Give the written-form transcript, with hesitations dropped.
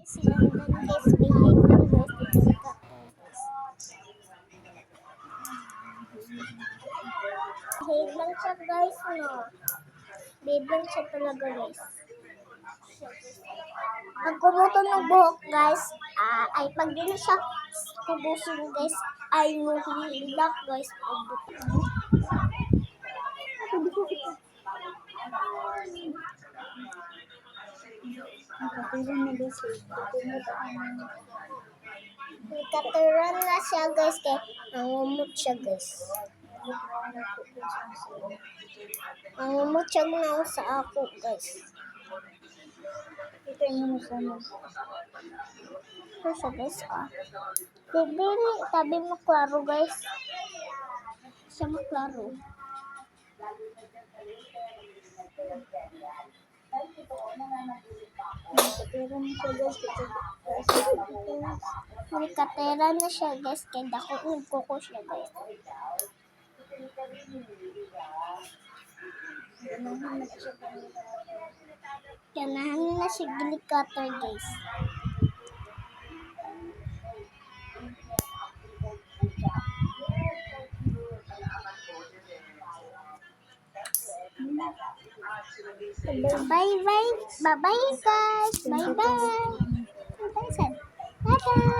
Si London guys, behave lang guys. Dito ka. Behave lang siya guys, no? Behave lang siya talaga guys. Pag kumutol ng buhok guys, ay pag di na siya kubusin guys, ay nguhilak guys. Katuran na siya guys, kaya nangumot siya guys. Nangumot siya na sa ako guys. Ito yung ano. Ito siya guys, Bibili, tabi mo klaro guys. Siya maklaro. Pero mo siya guys. May katera na siya guys, kaya dako nagkuko siya guys. Ganahan na siya gilikater guys. Bye bye guys. Bye bye. Bye bye. Bye bye.